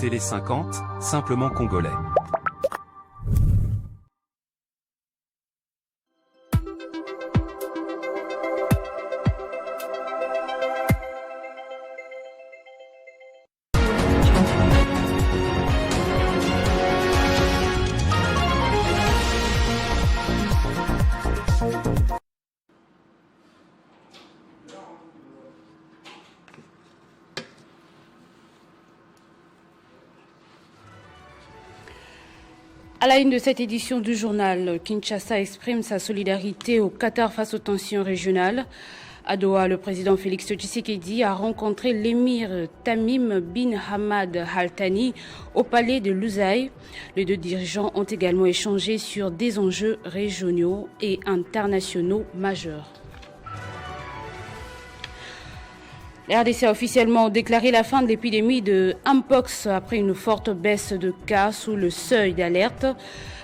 Télé 50, simplement congolais. À la une de cette édition du journal, Kinshasa exprime sa solidarité au Qatar face aux tensions régionales. À Doha, le président Félix Tshisekedi a rencontré l'émir Tamim bin Hamad Al Thani au palais de Lusail. Les deux dirigeants ont également échangé sur des enjeux régionaux et internationaux majeurs. La RDC a officiellement déclaré la fin de l'épidémie de Mpox après une forte baisse de cas sous le seuil d'alerte.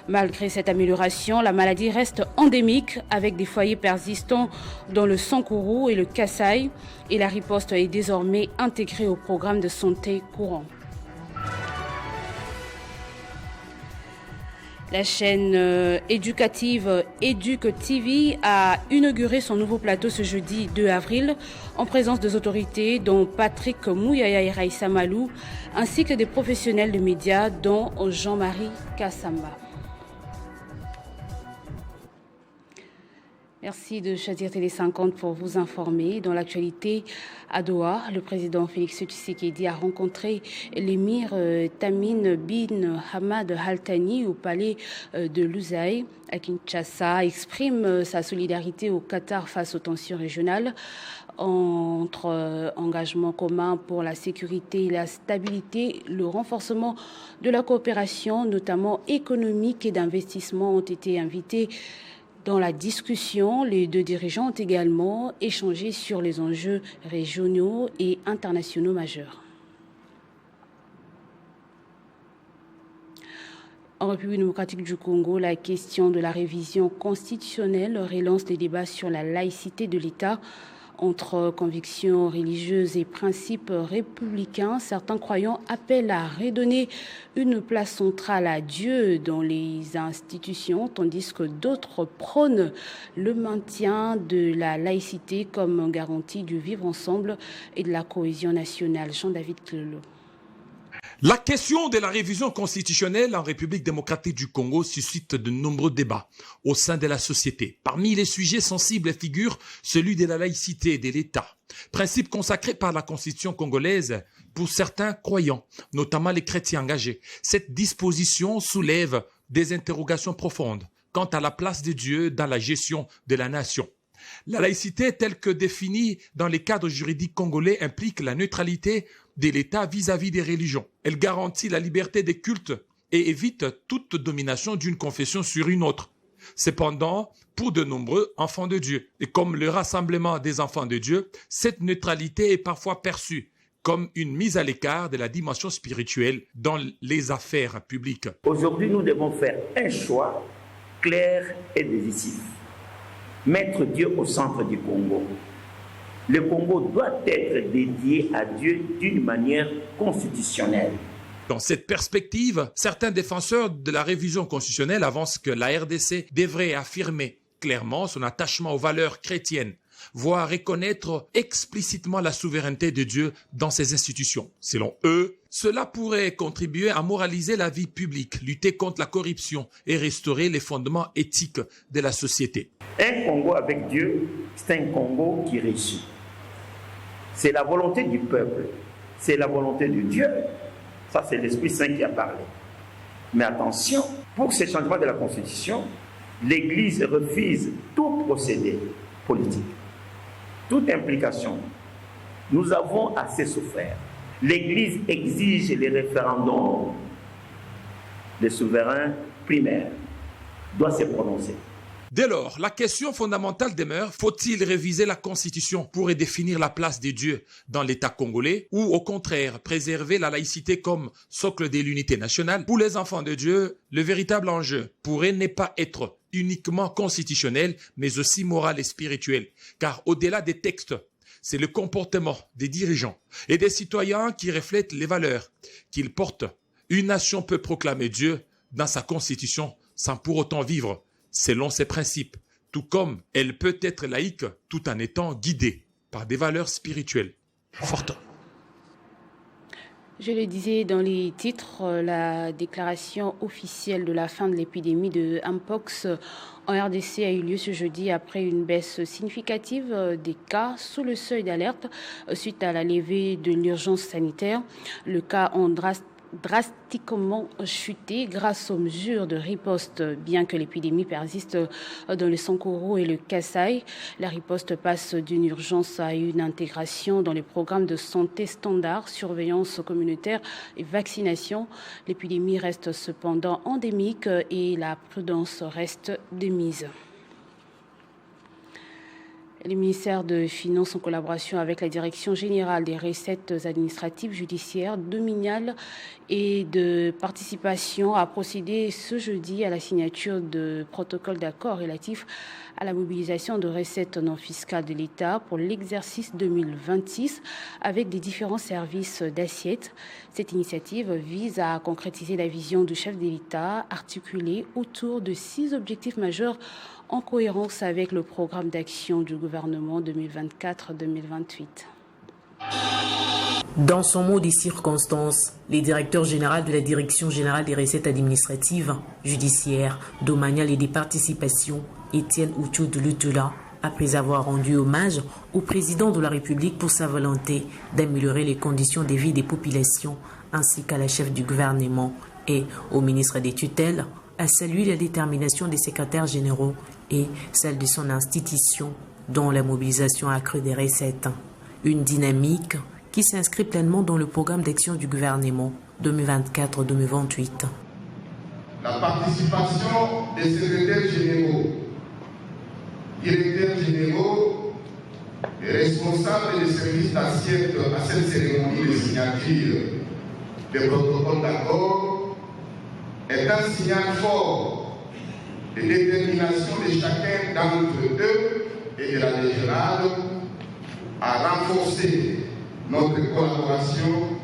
Malgré cette amélioration, la maladie reste endémique avec des foyers persistants dans le Sankourou et le Kasaï et la riposte est désormais intégrée au programme de santé courant. La chaîne éducative Educ TV a inauguré son nouveau plateau ce jeudi 2 avril en présence des autorités dont Patrick Mouyaya et Raïssa Malou ainsi que des professionnels de médias dont Jean-Marie Kassamba. Merci de choisir Télé 50 pour vous informer. Dans l'actualité, à Doha, le président Félix Tshisekedi a rencontré l'émir Tamim bin Hamad Al Thani au palais de Lusail à Kinshasa, exprime sa solidarité au Qatar face aux tensions régionales entre engagements communs pour la sécurité et la stabilité, le renforcement de la coopération, notamment économique et d'investissement, ont été invités. Dans la discussion, les deux dirigeants ont également échangé sur les enjeux régionaux et internationaux majeurs. En République démocratique du Congo, la question de la révision constitutionnelle relance les débats sur la laïcité de l'État. Entre convictions religieuses et principes républicains, certains croyants appellent à redonner une place centrale à Dieu dans les institutions, tandis que d'autres prônent le maintien de la laïcité comme garantie du vivre ensemble et de la cohésion nationale. Jean-David Clelo. La question de la révision constitutionnelle en République démocratique du Congo suscite de nombreux débats au sein de la société. Parmi les sujets sensibles figure celui de la laïcité de l'État, principe consacré par la Constitution congolaise pour certains croyants, notamment les chrétiens engagés. Cette disposition soulève des interrogations profondes quant à la place de Dieu dans la gestion de la nation. La laïcité telle que définie dans les cadres juridiques congolais implique la neutralité de l'État vis-à-vis des religions. Elle garantit la liberté des cultes et évite toute domination d'une confession sur une autre. Cependant, pour de nombreux enfants de Dieu, et comme le rassemblement des enfants de Dieu, cette neutralité est parfois perçue comme une mise à l'écart de la dimension spirituelle dans les affaires publiques. Aujourd'hui, nous devons faire un choix clair et décisif. Mettre Dieu au centre du Congo. Le Congo doit être dédié à Dieu d'une manière constitutionnelle. Dans cette perspective, certains défenseurs de la révision constitutionnelle avancent que la RDC devrait affirmer clairement son attachement aux valeurs chrétiennes, voire reconnaître explicitement la souveraineté de Dieu dans ses institutions. Selon eux, cela pourrait contribuer à moraliser la vie publique, lutter contre la corruption et restaurer les fondements éthiques de la société. Un Congo avec Dieu, c'est un Congo qui réussit. C'est la volonté du peuple, c'est la volonté de Dieu. Ça, c'est l'Esprit Saint qui a parlé. Mais attention, pour ce changement de la Constitution, l'Église refuse tout procédé politique, toute implication. Nous avons assez souffert. L'Église exige les référendums. Le souverain primaire doit se prononcer. Dès lors, la question fondamentale demeure, faut-il réviser la Constitution pour redéfinir la place des dieux dans l'État congolais ou au contraire préserver la laïcité comme socle de l'unité nationale? Pour les enfants de Dieu, le véritable enjeu pourrait ne pas être uniquement constitutionnel, mais aussi moral et spirituel. Car au-delà des textes, c'est le comportement des dirigeants et des citoyens qui reflètent les valeurs qu'ils portent. Une nation peut proclamer Dieu dans sa constitution sans pour autant vivre selon ses principes, tout comme elle peut être laïque tout en étant guidée par des valeurs spirituelles fortes. Je le disais dans les titres, la déclaration officielle de la fin de l'épidémie de Mpox en RDC a eu lieu ce jeudi après une baisse significative des cas sous le seuil d'alerte suite à la levée de l'urgence sanitaire. Le cas ont drastiquement chuté grâce aux mesures de riposte, bien que l'épidémie persiste dans le Sankoro et le Kasaï. La riposte passe d'une urgence à une intégration dans les programmes de santé standard, surveillance communautaire et vaccination. L'épidémie reste cependant endémique et la prudence reste de mise. Le ministère des Finances, en collaboration avec la Direction générale des recettes administratives, judiciaires, domaniales et de participation, a procédé ce jeudi à la signature de protocoles d'accord relatifs à la mobilisation de recettes non fiscales de l'État pour l'exercice 2026 avec des différents services d'assiette. Cette initiative vise à concrétiser la vision du chef de l'État articulée autour de 6 objectifs majeurs en cohérence avec le programme d'action du gouvernement 2024-2028. Dans son mot des circonstances, les directeurs généraux de la Direction générale des recettes administratives, judiciaires, domaniales et des participations, Étienne Ouchou de Lutula, après avoir rendu hommage au président de la République pour sa volonté d'améliorer les conditions de vie des populations, ainsi qu'à la chef du gouvernement et au ministre des tutelles, a salué la détermination des secrétaires généraux et celle de son institution, dont la mobilisation accrue des recettes. Une dynamique qui s'inscrit pleinement dans le programme d'action du gouvernement 2024-2028. La participation des secrétaires généraux, directeurs généraux et responsables des services d'assiette à cette cérémonie de signature des protocoles d'accord est un signal fort de détermination de chacun d'entre eux et de la DGRAD à renforcer notre collaboration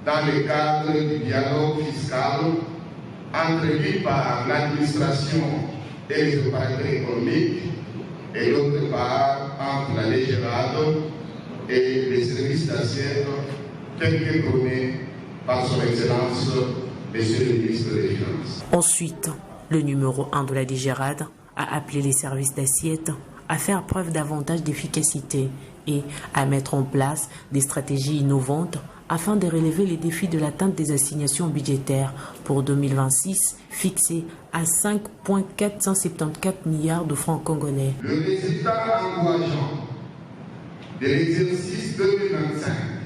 dans le cadre du dialogue fiscal entre d'une part l'administration et les opérateurs économiques et d'autre part entre la DGRAD et les services d'assiette tels que prônés par son Excellence Monsieur le ministre des Finances. Ensuite, le numéro 1 de la DGRAD a appelé les services d'assiette à faire preuve davantage d'efficacité et à mettre en place des stratégies innovantes afin de relever les défis de l'atteinte des assignations budgétaires pour 2026 fixées à 5,474 milliards de francs congolais. Le résultat encourageant de l'exercice 2025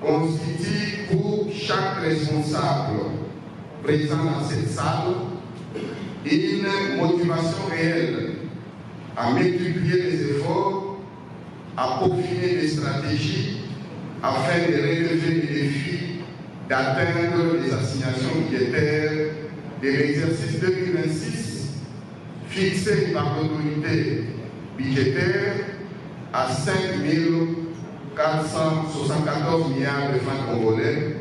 constitue pour chaque responsable présent dans cette salle une motivation réelle à multiplier les efforts, à peaufiner des stratégies afin de relever les défis d'atteindre les assignations budgétaires de l'exercice 2026 fixées par l'autorité budgétaire à 5 474 milliards de francs congolais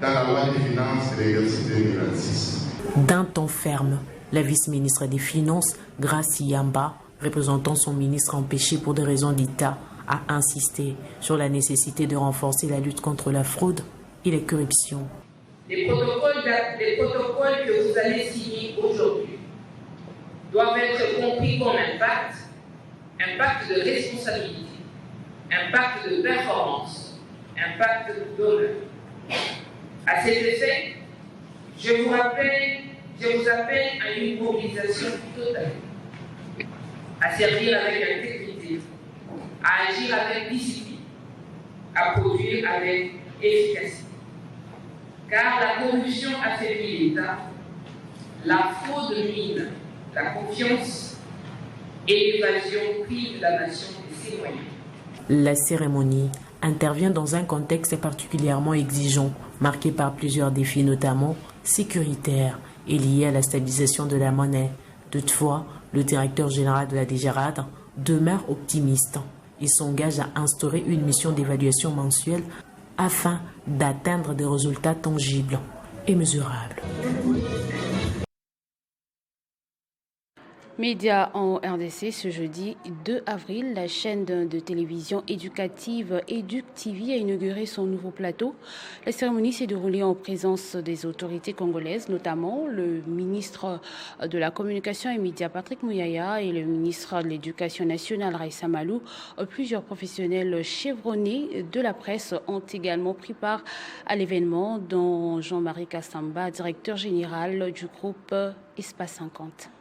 dans la loi des finances de l'exercice 2026. D'un ton ferme, la vice-ministre des Finances, Gracie Yamba, représentant son ministre empêché pour des raisons d'État, a insisté sur la nécessité de renforcer la lutte contre la fraude et la corruption. Les protocoles que vous allez signer aujourd'hui doivent être compris comme un pacte de responsabilité, un pacte de performance, un pacte d'honneur. À cet effet, je vous appelle à une mobilisation totale, à servir avec intégrité, à agir avec discipline, à produire avec efficacité. Car la corruption affaiblit l'État, la fraude mine la confiance et l'évasion prive la nation de ses moyens. La cérémonie intervient dans un contexte particulièrement exigeant, marqué par plusieurs défis, notamment sécuritaires et liés à la stabilisation de la monnaie. Toutefois, le directeur général de la DGRAD demeure optimiste et s'engage à instaurer une mission d'évaluation mensuelle afin d'atteindre des résultats tangibles et mesurables. Média en RDC, ce jeudi 2 avril, la chaîne de télévision éducative EducTV a inauguré son nouveau plateau. La cérémonie s'est déroulée en présence des autorités congolaises, notamment le ministre de la Communication et Médias Patrick Mouyaya et le ministre de l'Éducation nationale Raissa Malou. Plusieurs professionnels chevronnés de la presse ont également pris part à l'événement, dont Jean-Marie Kassamba, directeur général du groupe Espace 50.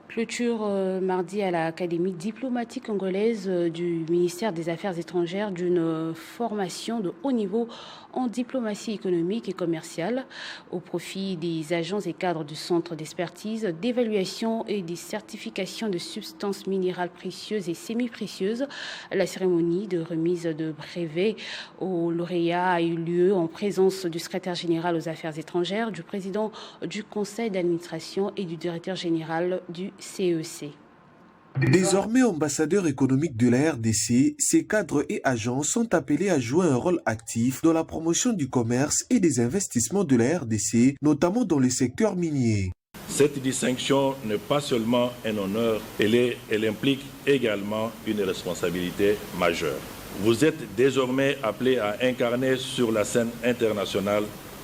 Clôture mardi à l'Académie diplomatique congolaise du ministère des Affaires étrangères d'une formation de haut niveau en diplomatie économique et commerciale au profit des agents et cadres du Centre d'expertise, d'évaluation et des certifications de substances minérales précieuses et semi-précieuses. La cérémonie de remise de brevets aux lauréats a eu lieu en présence du secrétaire général aux Affaires étrangères, du président du conseil d'administration et du directeur général du CEC. Désormais ambassadeurs économiques de la RDC, ces cadres et agents sont appelés à jouer un rôle actif dans la promotion du commerce et des investissements de la RDC, notamment dans le secteur minier. Cette distinction n'est pas seulement un honneur, elle implique également une responsabilité majeure. Vous êtes désormais appelés à incarner sur la scène internationale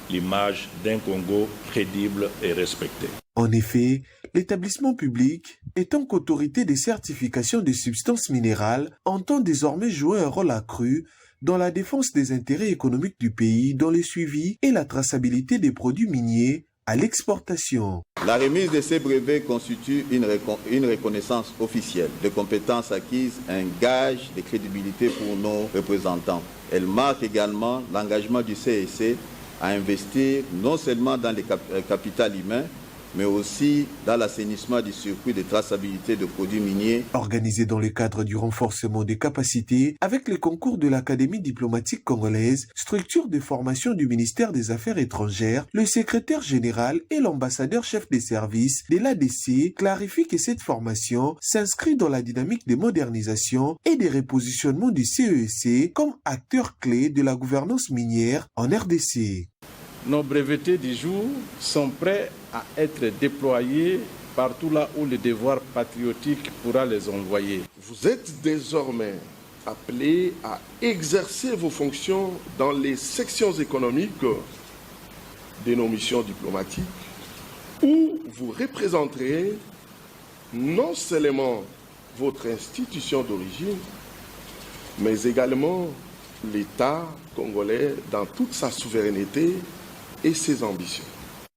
l'image d'un Congo crédible et respecté. En effet, l'établissement public, étant qu'autorité des certifications des substances minérales, entend désormais jouer un rôle accru dans la défense des intérêts économiques du pays, dans le suivi et la traçabilité des produits miniers à l'exportation. La remise de ces brevets constitue une reconnaissance officielle de compétences acquises, un gage de crédibilité pour nos représentants. Elle marque également l'engagement du CEC à investir non seulement dans le capital humain, mais aussi dans l'assainissement du circuit de traçabilité de produits miniers. Organisé dans le cadre du renforcement des capacités, avec les concours de l'Académie diplomatique congolaise, structure de formation du ministère des Affaires étrangères, le secrétaire général et l'ambassadeur chef des services de l'ADC clarifient que cette formation s'inscrit dans la dynamique de modernisation et de repositionnement du CEC comme acteur clé de la gouvernance minière en RDC. Nos brevetés du jour sont prêts à être déployés partout là où le devoir patriotique pourra les envoyer. Vous êtes désormais appelés à exercer vos fonctions dans les sections économiques de nos missions diplomatiques, où vous représenterez non seulement votre institution d'origine, mais également l'État congolais dans toute sa souveraineté et ses ambitions.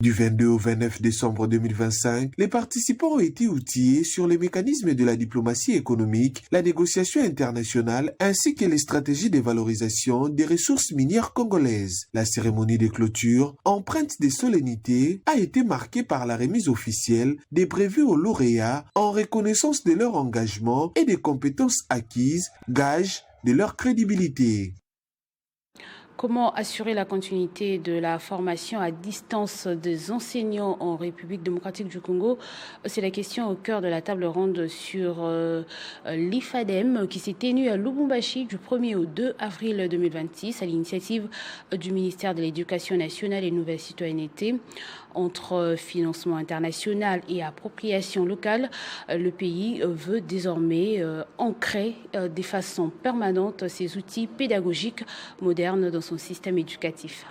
Du 22 au 29 décembre 2025, les participants ont été outillés sur les mécanismes de la diplomatie économique, la négociation internationale ainsi que les stratégies de valorisation des ressources minières congolaises. La cérémonie de clôture, empreinte de solennité, a été marquée par la remise officielle des brevets aux lauréats en reconnaissance de leur engagement et des compétences acquises, gage de leur crédibilité. Comment assurer la continuité de la formation à distance des enseignants en République démocratique du Congo? C'est la question au cœur de la table ronde sur l'IFADEM qui s'est tenue à Lubumbashi du 1er au 2 avril 2026 à l'initiative du ministère de l'Éducation nationale et Nouvelle Citoyenneté. Entre financement international et appropriation locale, le pays veut désormais ancrer de façon permanente ses outils pédagogiques modernes dans son système éducatif.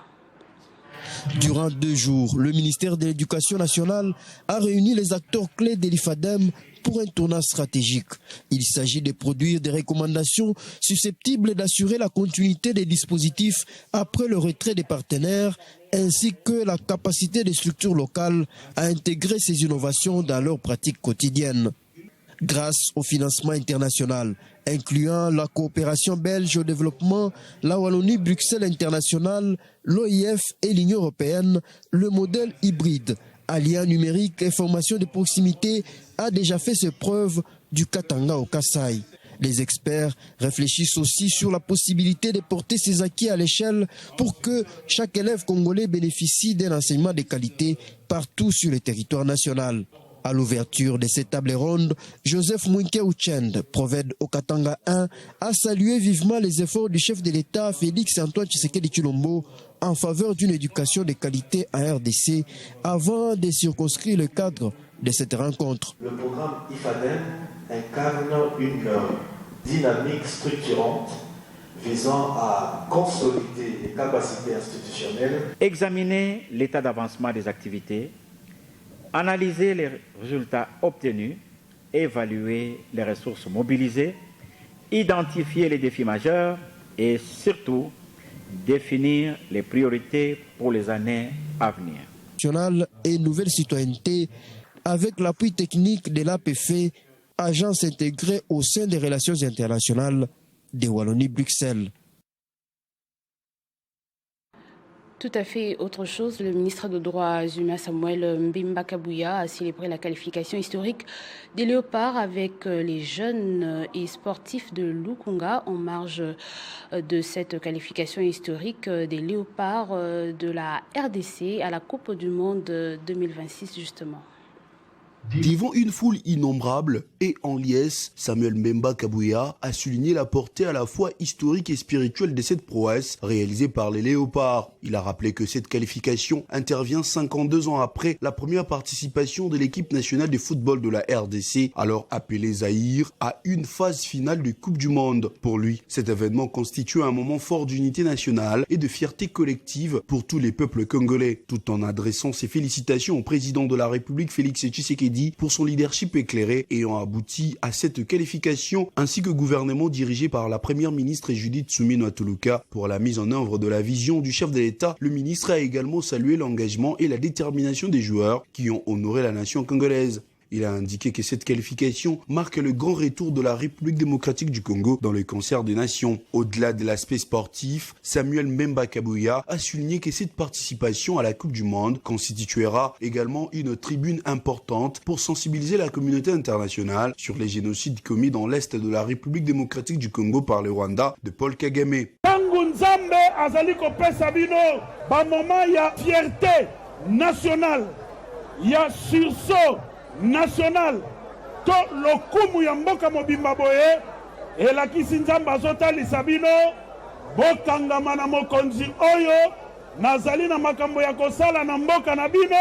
Durant 2 jours, le ministère de l'Éducation nationale a réuni les acteurs clés de l'IFADEM pour un tournant stratégique. Il s'agit de produire des recommandations susceptibles d'assurer la continuité des dispositifs après le retrait des partenaires, ainsi que la capacité des structures locales à intégrer ces innovations dans leurs pratiques quotidiennes. Grâce au financement international, incluant la coopération belge au développement, la Wallonie-Bruxelles internationale, l'OIF et l'Union européenne, le modèle hybride, alliant numérique et formation de proximité, a déjà fait ses preuves du Katanga au Kasaï. Les experts réfléchissent aussi sur la possibilité de porter ces acquis à l'échelle pour que chaque élève congolais bénéficie d'un enseignement de qualité partout sur le territoire national. À l'ouverture de cette table ronde, Joseph Mouinke Uchend, prophète au Katanga 1, a salué vivement les efforts du chef de l'État Félix Antoine Tshisekedi Tshilombo en faveur d'une éducation de qualité en RDC avant de circonscrire le cadre de cette rencontre. Le programme IFADEM incarne une dynamique structurante visant à consolider les capacités institutionnelles, examiner l'état d'avancement des activités, analyser les résultats obtenus, évaluer les ressources mobilisées, identifier les défis majeurs et surtout définir les priorités pour les années à venir. Nationale et nouvelle citoyenneté avec l'appui technique de l'APF, agence intégrée au sein des relations internationales de Wallonie-Bruxelles. Tout à fait autre chose, le ministre des Droits humains Samuel Mbimba Kabouya a célébré la qualification historique des léopards avec les jeunes et sportifs de Lukunga en marge de cette qualification historique des léopards de la RDC à la Coupe du Monde 2026 justement. Devant une foule innombrable et en liesse, Samuel Mbemba Kabouya a souligné la portée à la fois historique et spirituelle de cette prouesse réalisée par les léopards. Il a rappelé que cette qualification intervient 52 ans après la première participation de l'équipe nationale de football de la RDC, alors appelée Zaïre, à une phase finale de Coupe du Monde. Pour lui, cet événement constitue un moment fort d'unité nationale et de fierté collective pour tous les peuples congolais, tout en adressant ses félicitations au président de la République Félix Tshisekedi pour son leadership éclairé ayant abouti à cette qualification, ainsi que gouvernement dirigé par la première ministre Judith Suminwa Tuluka pour la mise en œuvre de la vision du chef de l'État. Le ministre a également salué l'engagement et la détermination des joueurs qui ont honoré la nation congolaise. Il a indiqué que cette qualification marque le grand retour de la République démocratique du Congo dans le concert des nations. Au-delà de l'aspect sportif, Samuel Mbemba Kabouya a souligné que cette participation à la Coupe du Monde constituera également une tribune importante pour sensibiliser la communauté internationale sur les génocides commis dans l'Est de la République démocratique du Congo par le Rwanda de Paul Kagame. Nzambe azali kopesa bino ba moment ya fierté nationale, ya sursaut national to lokumu ya mboka mobimba boye elakisi nzambe azotalisa bino bokangama na mokonzi oyo nazali na makambo ya kosala na mboka na bino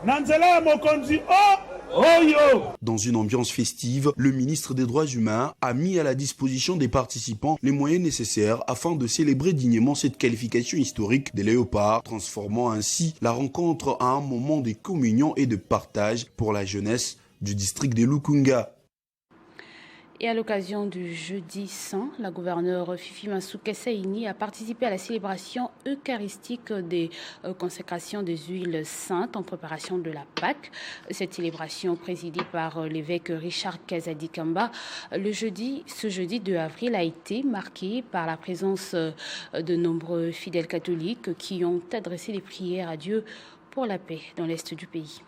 na nzela ya mokonzi oyo. Dans une ambiance festive, le ministre des Droits humains a mis à la disposition des participants les moyens nécessaires afin de célébrer dignement cette qualification historique des léopards, transformant ainsi la rencontre en un moment de communion et de partage pour la jeunesse du district de Lukunga. Et à l'occasion du jeudi saint, la gouverneure Fifi Masuke Saini a participé à la célébration eucharistique des consécrations des huiles saintes en préparation de la Pâque. Cette célébration présidée par l'évêque Richard Kazadi Kamba ce jeudi 2 avril a été marquée par la présence de nombreux fidèles catholiques qui ont adressé des prières à Dieu pour la paix dans l'est du pays.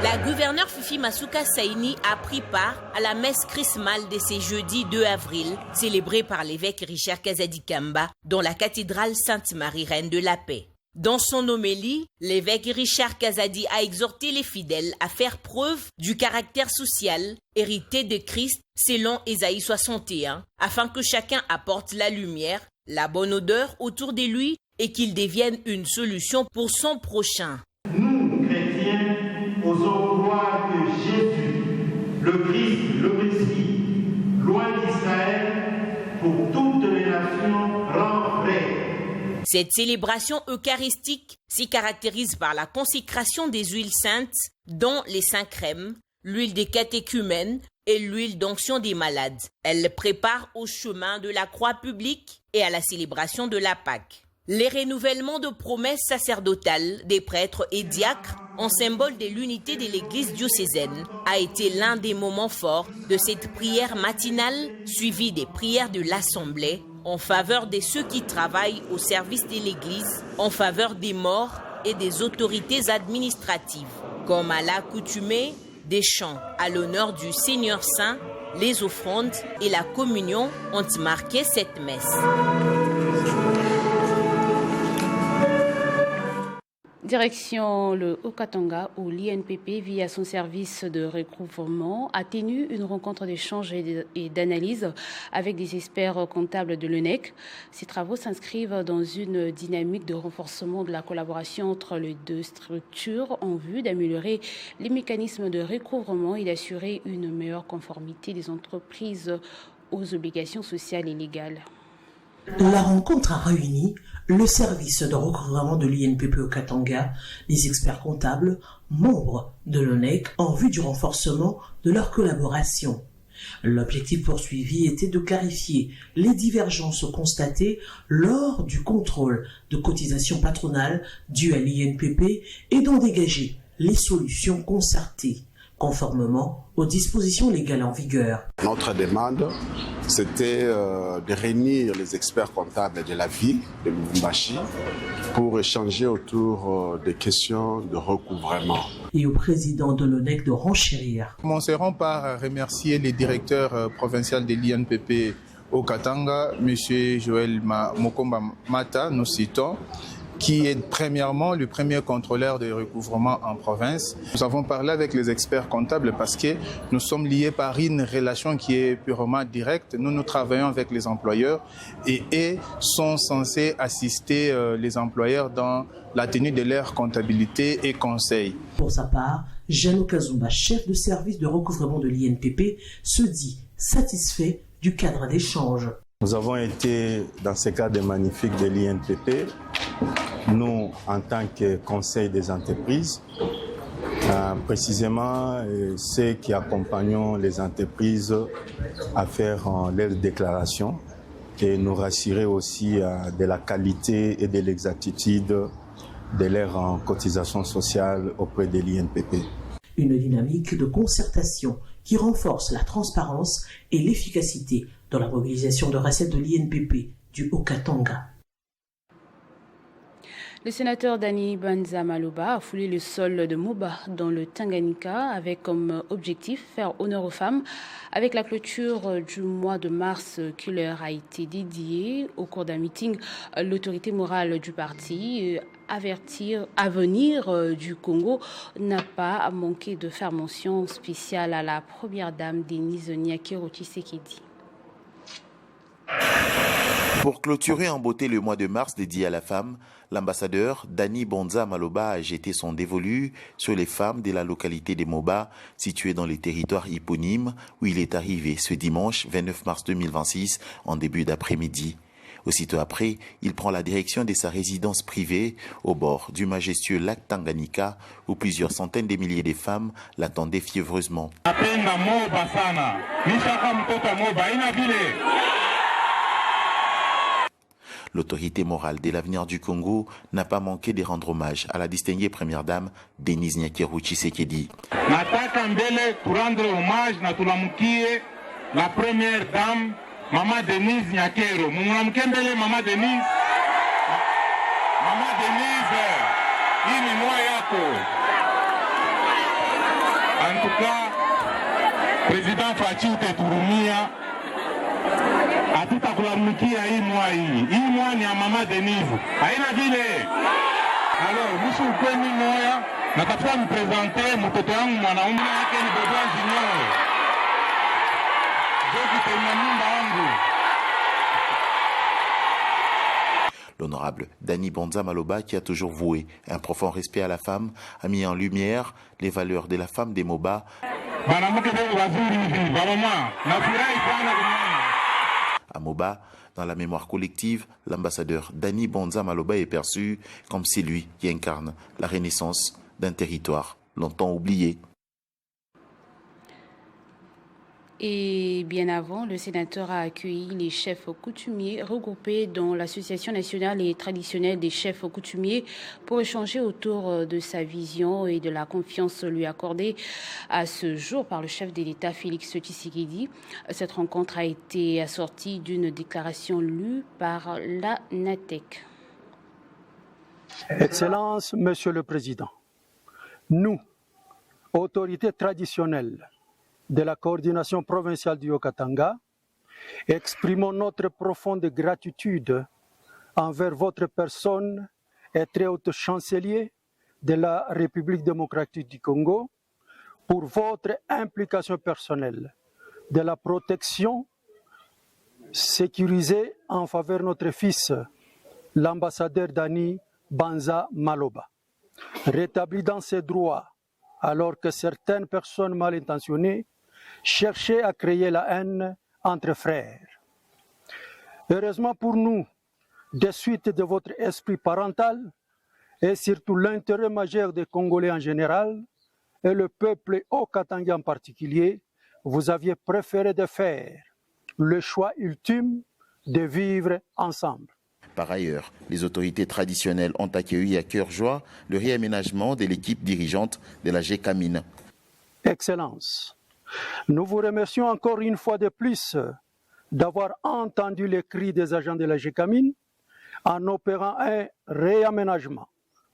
La gouverneure Fifi Masuka Saini a pris part à la messe chrismale de ce jeudi 2 avril, célébrée par l'évêque Richard Kazadi Kamba dans la cathédrale Sainte-Marie Reine de la Paix. Dans son homélie, l'évêque Richard Kazadi a exhorté les fidèles à faire preuve du caractère social hérité de Christ selon Ésaïe 61, afin que chacun apporte la lumière, la bonne odeur autour de lui et qu'il devienne une solution pour son prochain. Nous, chrétiens, osons croire que Jésus, le Christ, le Messie, loin d'Israël, pour toutes les nations, rend prêt. Cette célébration eucharistique s'y caractérise par la consécration des huiles saintes, dont les saints crèmes, l'huile des catéchumènes et l'huile d'onction des malades. Elle prépare au chemin de la croix publique et à la célébration de la Pâque. Les renouvellements de promesses sacerdotales des prêtres et diacres en symbole de l'unité de l'église diocésaine a été l'un des moments forts de cette prière matinale suivie des prières de l'Assemblée en faveur de ceux qui travaillent au service de l'église, en faveur des morts et des autorités administratives. Comme à l'accoutumée, des chants à l'honneur du Seigneur Saint, les offrandes et la communion ont marqué cette messe. Direction le Haut-Katanga où l'INPP, via son service de recouvrement, a tenu une rencontre d'échange et d'analyse avec des experts comptables de l'UNEC. Ces travaux s'inscrivent dans une dynamique de renforcement de la collaboration entre les deux structures en vue d'améliorer les mécanismes de recouvrement et d'assurer une meilleure conformité des entreprises aux obligations sociales et légales. La rencontre a réuni le service de recouvrement de l'INPP au Katanga, les experts comptables, membres de l'ONEC, en vue du renforcement de leur collaboration. L'objectif poursuivi était de clarifier les divergences constatées lors du contrôle de cotisations patronales dues à l'INPP et d'en dégager les solutions concertées, conformément aux dispositions légales en vigueur. Notre demande, c'était de réunir les experts comptables de la ville de Lubumbashi pour échanger autour des questions de recouvrement. Et au président de l'ONEC de renchérir. Commencerons par remercier les directeurs provinciaux de l'INPP au Katanga, M. Joël Mokomba Mata, nous citons, qui est premièrement le premier contrôleur de recouvrement en province. Nous avons parlé avec les experts comptables parce que nous sommes liés par une relation qui est purement directe. Nous travaillons avec les employeurs et eux sont censés assister les employeurs dans la tenue de leur comptabilité et conseils. Pour sa part, Jeannot Kazumba, chef de service de recouvrement de l'INPP, se dit satisfait du cadre d'échange. Nous avons été dans ce cadre magnifique de l'INPP, nous en tant que conseil des entreprises, précisément ceux qui accompagnent les entreprises à faire leurs déclarations et nous rassurer aussi de la qualité et de l'exactitude de leurs cotisations sociales auprès de l'INPP. Une dynamique de concertation qui renforce la transparence et l'efficacité dans la mobilisation de recettes de l'INPP du Haut-Katanga. Le sénateur Dani Bonza Maloba a foulé le sol de Moba dans le Tanganyika avec comme objectif faire honneur aux femmes. Avec la clôture du mois de mars qui leur a été dédié au cours d'un meeting, l'autorité morale du parti Avenir du Congo n'a pas manqué de faire mention spéciale à la première dame Denise Nyakero Tshisekedi. Pour clôturer en beauté le mois de mars dédié à la femme, l'ambassadeur Dani Bonza Maloba a jeté son dévolu sur les femmes de la localité de Moba, située dans les territoires hyponymes, où il est arrivé ce dimanche 29 mars 2026 en début d'après-midi. Aussitôt après, il prend la direction de sa résidence privée au bord du majestueux lac Tanganyika, où plusieurs centaines de milliers de femmes l'attendaient fiévreusement. L'autorité morale de l'avenir du Congo n'a pas manqué de rendre hommage à la distinguée première dame Denise Nyakero Tshisekedi. Nataka mbele kurendre hommage na tulamukie la première dame Mama Denise Nyakero. Mumunamukie mbele Mama Denise. Mama Denise, hii ni moyo yako. En tout cas, Président Fachi uteturumia. Hatutakulalamikia hii mwa ni ya Mama Denise. Haina vile. Alors, musu ukweni moya, natafuta mpresente mtoto wangu mwanaume yake ni Bobo Junior. Joki tena nyumba wangu. L'honorable Dani Bonza Maloba, qui a toujours voué un profond respect à la femme, a mis en lumière les valeurs de la femme des Moba. À Moba, dans la mémoire collective, l'ambassadeur Dani Bonza Maloba est perçu comme celui qui incarne la renaissance d'un territoire longtemps oublié. Et bien avant, le sénateur a accueilli les chefs coutumiers regroupés dans l'Association nationale et traditionnelle des chefs coutumiers pour échanger autour de sa vision et de la confiance lui accordée à ce jour par le chef de l'État Félix Tshisekedi. Cette rencontre a été assortie d'une déclaration lue par la NATEC. Excellence, Monsieur le Président, nous, autorités traditionnelles de la coordination provinciale du Haut-Katanga, exprimons notre profonde gratitude envers votre personne et très haut chancelier, de la République démocratique du Congo pour votre implication personnelle de la protection sécurisée en faveur de notre fils, l'ambassadeur Dani Banza Maloba, rétabli dans ses droits alors que certaines personnes mal intentionnées cherchaient à créer la haine entre frères. Heureusement pour nous, de suite de votre esprit parental et surtout l'intérêt majeur des Congolais en général et le peuple haut-katanga en particulier, vous aviez préféré de faire le choix ultime de vivre ensemble. Par ailleurs, les autorités traditionnelles ont accueilli à cœur joie le réaménagement de l'équipe dirigeante de la GECAMIN. Excellence, nous vous remercions encore une fois de plus d'avoir entendu les cris des agents de la GECAMIN en opérant un réaménagement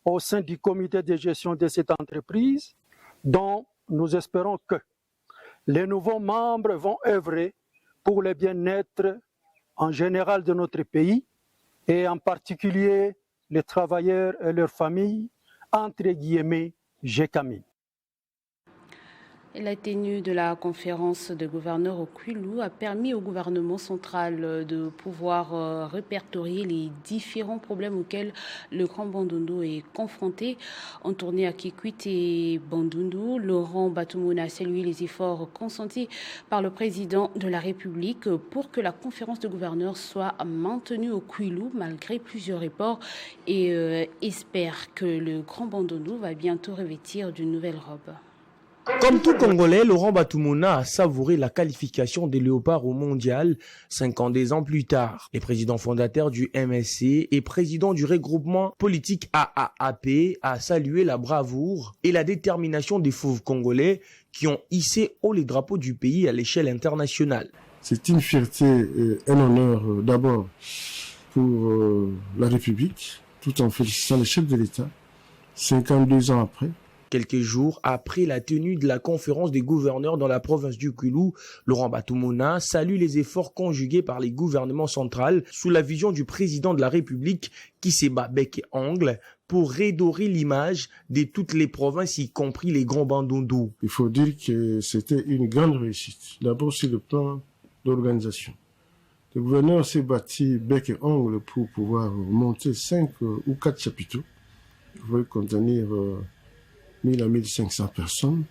au sein du comité de gestion de cette entreprise dont nous espérons que les nouveaux membres vont œuvrer pour le bien-être en général de notre pays et en particulier les travailleurs et leurs familles, entre guillemets, GECAMIN. La tenue de la conférence de gouverneurs au Kwilu a permis au gouvernement central de pouvoir répertorier les différents problèmes auxquels le Grand Bandundu est confronté. En tournée à Kikwit et Bandundu, Laurent Batoumona a salué les efforts consentis par le président de la République pour que la conférence de gouverneurs soit maintenue au Kwilu malgré plusieurs reports et espère que le Grand Bandundu va bientôt revêtir d'une nouvelle robe. Comme tout Congolais, Laurent Batoumona a savouré la qualification des Léopards au mondial 52 ans plus tard. Le président fondateur du MSC et président du regroupement politique AAAP a salué la bravoure et la détermination des fauves congolais qui ont hissé haut les drapeaux du pays à l'échelle internationale. C'est une fierté et un honneur d'abord pour la République, tout en félicitant le chef de l'État, 52 ans après. Quelques jours après la tenue de la conférence des gouverneurs dans la province du Kwilu, Laurent Batoumona salue les efforts conjugués par les gouvernements centrales sous la vision du président de la République qui s'est bat bec et ongle pour redorer l'image de toutes les provinces, y compris les Grands Bandundu. Il faut dire que c'était une grande réussite. D'abord sur le plan d'organisation. Le gouverneur s'est battu bec et ongle pour pouvoir monter 5 ou 4 chapiteaux. Il pouvait contenir 1000 à 1500 personnes.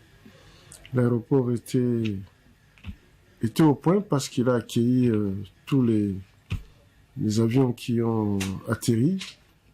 L'aéroport était au point parce qu'il a accueilli tous les avions qui ont atterri.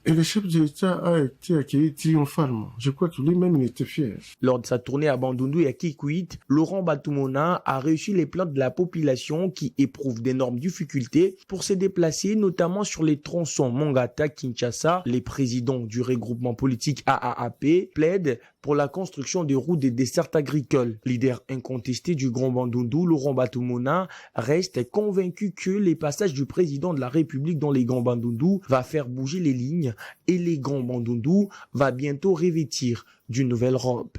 Et le chef de l'État a été accueilli triomphalement. Je crois que lui-même, il était fier. Lors de sa tournée à Bandundu et à Kikwit, Laurent Batoumona a reçu les plaintes de la population qui éprouve d'énormes difficultés pour se déplacer, notamment sur les tronçons Mongata-Kinshasa. Les présidents du regroupement politique AAAP plaident pour la construction des routes des dessertes agricoles. Leader incontesté du Grand Bandundu, Laurent Batoumona reste convaincu que les passages du président de la République dans les Grands Bandundu va faire bouger les lignes et les Grands Bandundu va bientôt revêtir d'une nouvelle robe.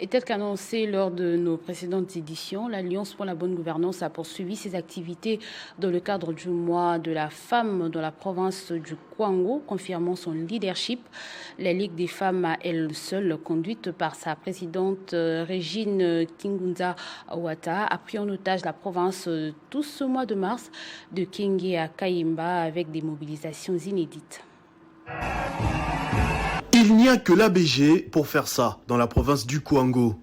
Et tel qu'annoncé lors de nos précédentes éditions, l'Alliance pour la bonne gouvernance a poursuivi ses activités dans le cadre du mois de la femme dans la province du Kwango, confirmant son leadership. La Ligue des femmes à elle seule, conduite par sa présidente Régine Kingunza Awata, a pris en otage la province tout ce mois de mars, de Kenge à Kayimba, avec des mobilisations inédites. Il n'y a que l'ABG pour faire ça dans la province du Kwango.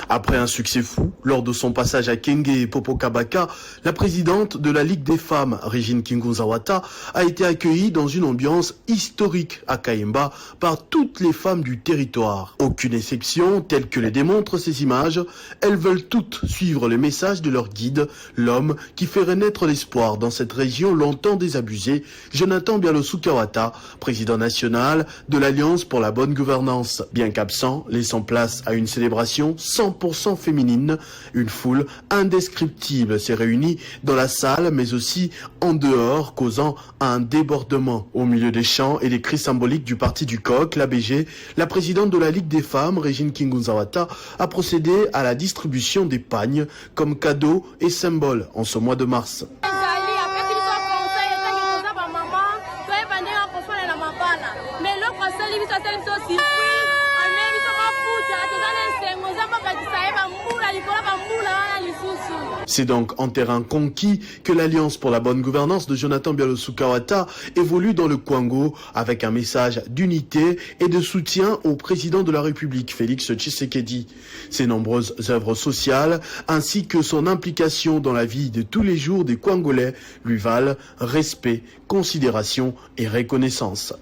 Après un succès fou, lors de son passage à Kenge et Popokabaka, la présidente de la Ligue des femmes, Régine Kingunza-Awata, a été accueillie dans une ambiance historique à Kayimba par toutes les femmes du territoire. Aucune exception, telle que les démontrent ces images, elles veulent toutes suivre le message de leur guide, l'homme qui fait renaître l'espoir dans cette région longtemps désabusée, Jonathan Bialosuke-Awata, président national de l'Alliance pour la bonne gouvernance. Bien qu'absent, laissant place à une célébration 100% féminine, une foule indescriptible s'est réunie dans la salle mais aussi en dehors, causant un débordement. Au milieu des chants et des cris symboliques du parti du coq, l'ABG, la présidente de la Ligue des femmes, Régine Kingunza-Awata, a procédé à la distribution des pagnes comme cadeaux et symboles en ce mois de mars. C'est donc en terrain conquis que l'Alliance pour la bonne gouvernance de Jonathan Bialosu-Kawata évolue dans le Kwango avec un message d'unité et de soutien au président de la République, Félix Tshisekedi. Ses nombreuses œuvres sociales ainsi que son implication dans la vie de tous les jours des Kwangolais lui valent respect, considération et reconnaissance.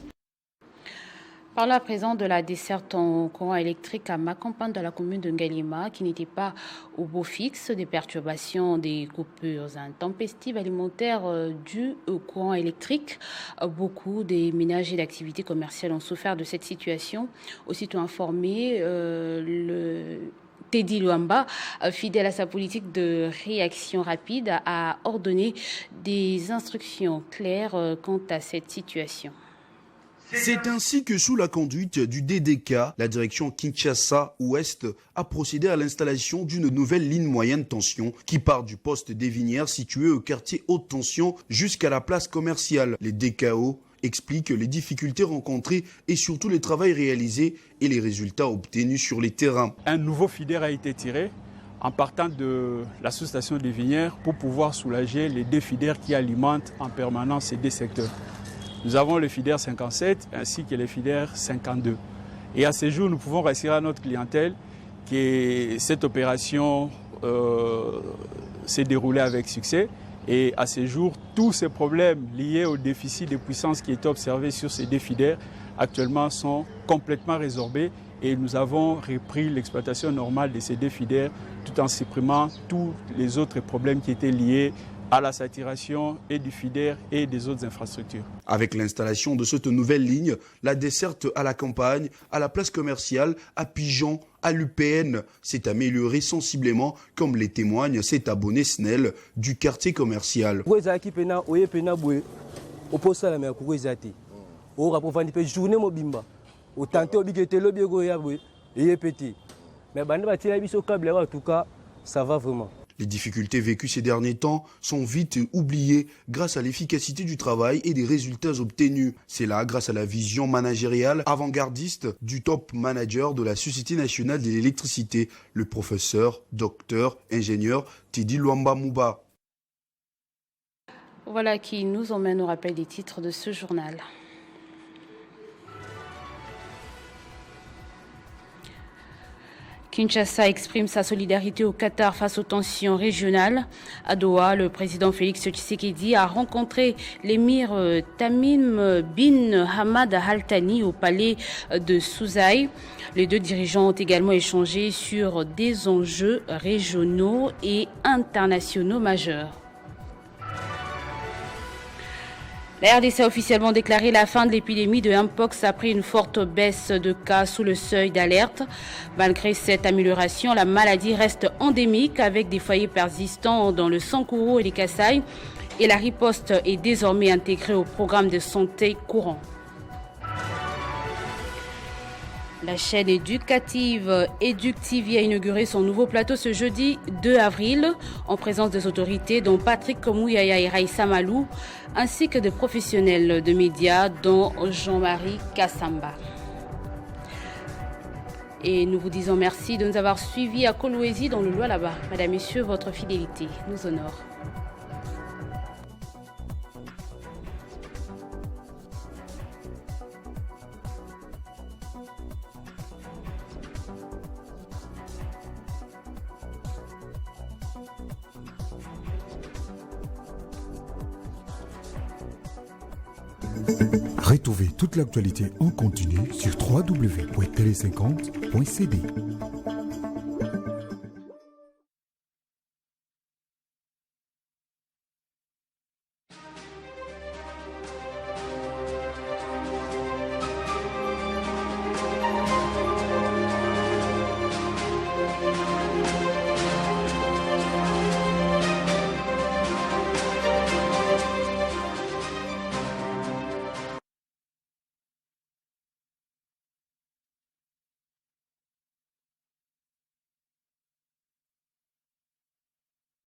Parlons à présent de la desserte en courant électrique à Makampan dans la commune de Ngalima qui n'était pas au beau fixe, des perturbations, des coupures intempestives alimentaires dues au courant électrique. Beaucoup des ménages et d'activités commerciales ont souffert de cette situation. Aussitôt informé, Teddy Luamba, fidèle à sa politique de réaction rapide, a ordonné des instructions claires quant à cette situation. C'est ainsi que sous la conduite du DDK, la direction Kinshasa-Ouest a procédé à l'installation d'une nouvelle ligne moyenne tension qui part du poste des Vinières situé au quartier haute tension jusqu'à la place commerciale. Les DKO expliquent les difficultés rencontrées et surtout les travaux réalisés et les résultats obtenus sur les terrains. Un nouveau feeder a été tiré en partant de la sous-station des Vinières pour pouvoir soulager les deux feeders qui alimentent en permanence ces deux secteurs. Nous avons le feeder 57 ainsi que le feeder 52. Et à ce jour, nous pouvons rassurer à notre clientèle que cette opération s'est déroulée avec succès. Et à ce jour, tous ces problèmes liés au déficit de puissance qui est observé sur ces deux feeders actuellement sont complètement résorbés. Et nous avons repris l'exploitation normale de ces deux feeders tout en supprimant tous les autres problèmes qui étaient liés à la saturation et du feeder et des autres infrastructures. Avec l'installation de cette nouvelle ligne, la desserte à la campagne, à la place commerciale, à Pigeon, à l'UPN s'est améliorée sensiblement, comme les témoigne cet abonné Snell du quartier commercial. Ça va vraiment. Les difficultés vécues ces derniers temps sont vite oubliées grâce à l'efficacité du travail et des résultats obtenus. C'est là grâce à la vision managériale avant-gardiste du top manager de la Société nationale de l'électricité, le professeur, docteur, ingénieur Teddy Luamba Mouba. Voilà qui nous emmène au rappel des titres de ce journal. Kinshasa exprime sa solidarité au Qatar face aux tensions régionales. À Doha, le président Félix Tshisekedi a rencontré l'émir Tamim bin Hamad Al Thani au palais de Souzaï. Les deux dirigeants ont également échangé sur des enjeux régionaux et internationaux majeurs. La RDC a officiellement déclaré la fin de l'épidémie de Mpox après une forte baisse de cas sous le seuil d'alerte. Malgré cette amélioration, la maladie reste endémique avec des foyers persistants dans le Sankuru et les Kasaï et la riposte est désormais intégrée au programme de santé courant. La chaîne éducative EducTV a inauguré son nouveau plateau ce jeudi 2 avril en présence des autorités dont Patrick Komouyaya et Raïssa Malou ainsi que de professionnels de médias dont Jean-Marie Kassamba. Et nous vous disons merci de nous avoir suivis à Kolwezi dans le Lualaba. Mesdames, Messieurs, votre fidélité nous honore. Retrouvez toute l'actualité en continu sur www.tele50.cd.